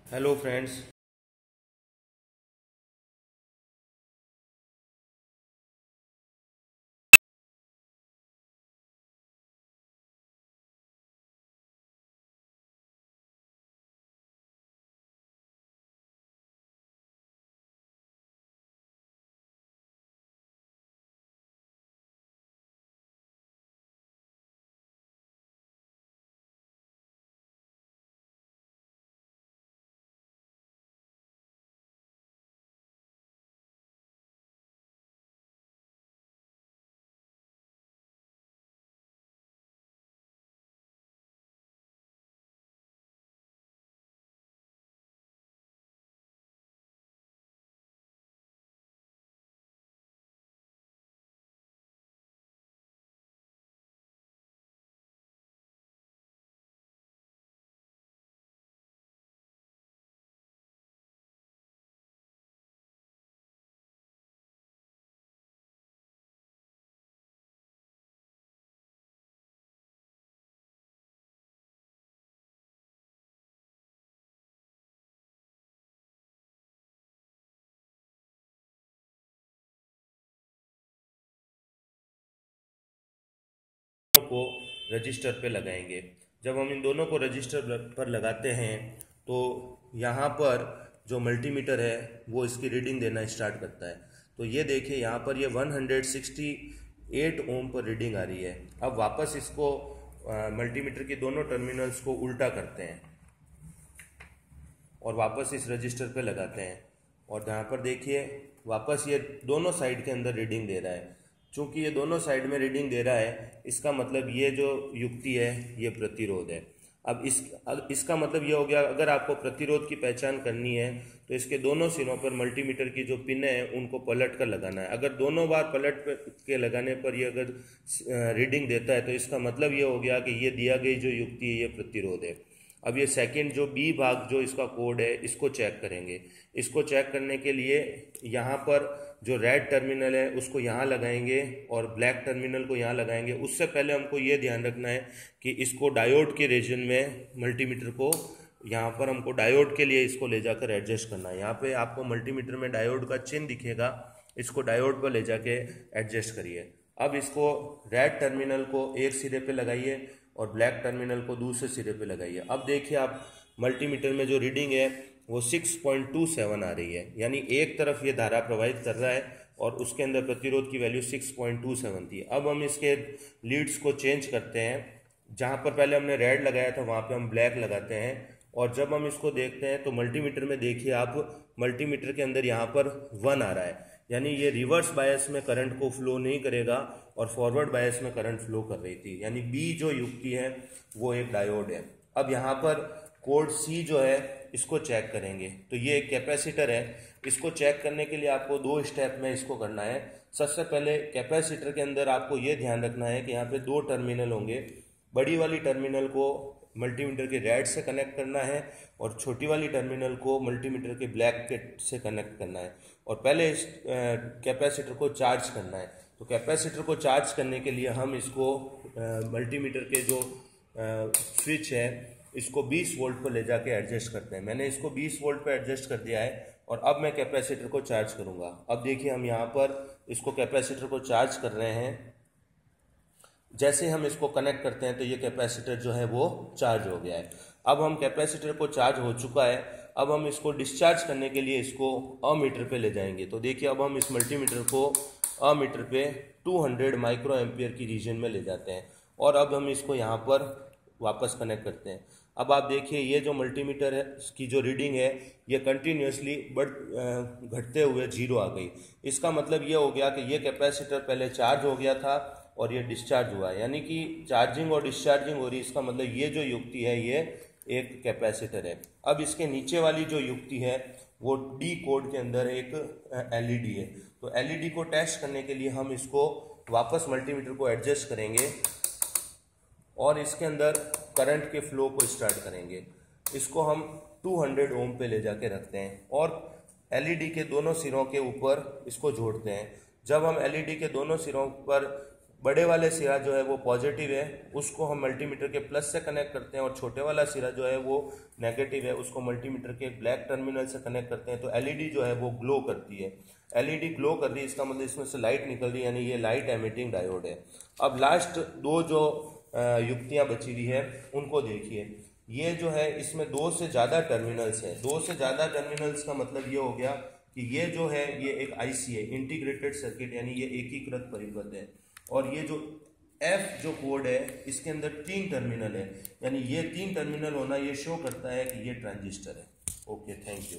Hello friends. को register पे लगाएंगे। जब हम इन दोनों को रजिस्टर पर लगाते हैं तो यहाँ पर जो मल्टीमीटर है वो इसकी रीडिंग देना स्टार्ट करता है। तो ये देखिए यहाँ पर ये 168 ओम पर रीडिंग आ रही है। अब वापस इसको मल्टीमीटर के दोनों टर्मिनल्स को उल्टा करते हैं और वापस इस रजिस्टर पे लगाते हैं और यहाँ पर देखिए वापस ये दोनों साइड के अंदर रीडिंग दे रहा है। चूंकि ये दोनों साइड में रीडिंग दे रहा है इसका मतलब ये जो युक्ति है ये प्रतिरोध है। अब इसका मतलब ये हो गया, अगर आपको प्रतिरोध की पहचान करनी है तो इसके दोनों सिरों पर मल्टीमीटर की जो पिन है उनको पलट कर लगाना है। अगर दोनों बार पलट के लगाने पर ये अगर रीडिंग देता है तो इसका मतलब ये हो गया कि ये दिया गई जो युक्ति है ये प्रतिरोध है। अब ये सेकंड जो बी भाग जो इसका कोड है इसको चेक करेंगे। इसको चेक करने के लिए यहाँ पर जो रेड टर्मिनल है उसको यहाँ लगाएंगे और ब्लैक टर्मिनल को यहाँ लगाएंगे। उससे पहले हमको ये ध्यान रखना है कि इसको डायोड के रीजन में मल्टीमीटर को यहाँ पर हमको डायोड के लिए इसको ले जाकर एडजस्ट करना है। यहाँ पे आपको मल्टीमीटर में डायोड का चिन्ह दिखेगा, इसको डायोड पर ले जाके एडजस्ट करिए। अब इसको रेड टर्मिनल को एक सिरे पे लगाइए और ब्लैक टर्मिनल को दूसरे सिरे पे लगाइए। अब देखिए आप मल्टीमीटर में जो रीडिंग है वो 6.27 आ रही है, यानी एक तरफ ये धारा प्रवाहित कर रहा है और उसके अंदर प्रतिरोध की वैल्यू 6.27 थी। अब हम इसके लीड्स को चेंज करते हैं। जहाँ पर पहले हमने रेड लगाया था वहाँ पे हम ब्लैक लगाते हैं और जब हम इसको देखते हैं तो मल्टीमीटर में देखिए आप, मल्टीमीटर के अंदर यहाँ पर 1 आ रहा है, यानी ये रिवर्स बायस में करंट को फ्लो नहीं करेगा और फॉरवर्ड बायस में करंट फ्लो कर रही थी, यानी बी जो युक्ति है वो एक डायोड है। अब यहाँ पर कोड सी जो है इसको चेक करेंगे। तो ये एक कैपेसिटर है, इसको चेक करने के लिए आपको 2 स्टेप में इसको करना है। सबसे पहले कैपेसिटर के अंदर आपको ये ध्यान रखना है कि यहाँ पे 2 टर्मिनल होंगे। बड़ी वाली टर्मिनल को मल्टीमीटर के रेड से कनेक्ट करना है और छोटी वाली टर्मिनल को मल्टीमीटर के ब्लैक के से कनेक्ट करना है और पहले इस कैपेसिटर को चार्ज करना है। तो कैपेसिटर को चार्ज करने के लिए हम इसको मल्टीमीटर के जो स्विच है इसको 20 वोल्ट पर ले जाके एडजस्ट करते हैं। मैंने इसको 20 वोल्ट पर एडजस्ट कर दिया है और अब मैं कैपेसिटर को चार्ज करूंगा। अब देखिए हम यहाँ पर इसको कैपेसिटर को चार्ज कर रहे हैं। जैसे हम इसको कनेक्ट करते हैं तो ये कैपेसिटर जो है वो चार्ज हो गया है। अब हम कैपेसिटर को चार्ज हो चुका है, अब हम इसको डिस्चार्ज करने के लिए इसको अमीटर पे ले जाएंगे। तो देखिए अब हम इस मल्टीमीटर को अमीटर पे 200 माइक्रो एम्पियर की रीजन में ले जाते हैं और अब हम इसको यहाँ पर वापस कनेक्ट करते हैं। अब आप देखिए ये जो मल्टीमीटर है की जो रीडिंग है ये कंटिन्यूसली घटते हुए 0 आ गई। इसका मतलब ये हो गया कि ये कैपेसिटर पहले चार्ज हो गया था और ये डिस्चार्ज हुआ, यानी कि चार्जिंग और डिस्चार्जिंग हो रही। इसका मतलब ये जो युक्ति है ये एक कैपेसिटर है। अब इसके नीचे वाली जो युक्ति है वो डी कोड के अंदर एक एलईडी है। तो एलईडी को टेस्ट करने के लिए हम इसको वापस मल्टीमीटर को एडजस्ट करेंगे और इसके अंदर करंट के फ्लो को स्टार्ट करेंगे। इसको हम 200 ओम पे ले जाके रखते हैं और एलईडी के दोनों सिरों के ऊपर इसको जोड़ते हैं। जब हम एलईडी के दोनों सिरों पर बड़े वाले सिरा जो है वो पॉजिटिव है, उसको हम मल्टीमीटर के प्लस से कनेक्ट करते हैं, और छोटे वाला सिरा जो है वो नेगेटिव है, उसको मल्टीमीटर के ब्लैक टर्मिनल से कनेक्ट करते हैं। तो एलईडी जो है वो ग्लो करती है। एलईडी ग्लो कर रही है, इसका मतलब इसमें से लाइट निकल रही है, यानी ये लाइट एमिटिंग डायोड है। अब लास्ट दो जो युक्तियाँ बची हुई है उनको देखिए। ये जो है इसमें दो से ज़्यादा टर्मिनल्स है। दो से ज़्यादा टर्मिनल्स का मतलब ये हो गया कि ये जो है ये एक आईसी है, इंटीग्रेटेड सर्किट, यानी ये एकीकृत परिपथ है। और ये जो एफ जो कोड है इसके अंदर 3 टर्मिनल है, यानी ये 3 टर्मिनल होना ये शो करता है कि ये ट्रांजिस्टर है। Okay, thank you.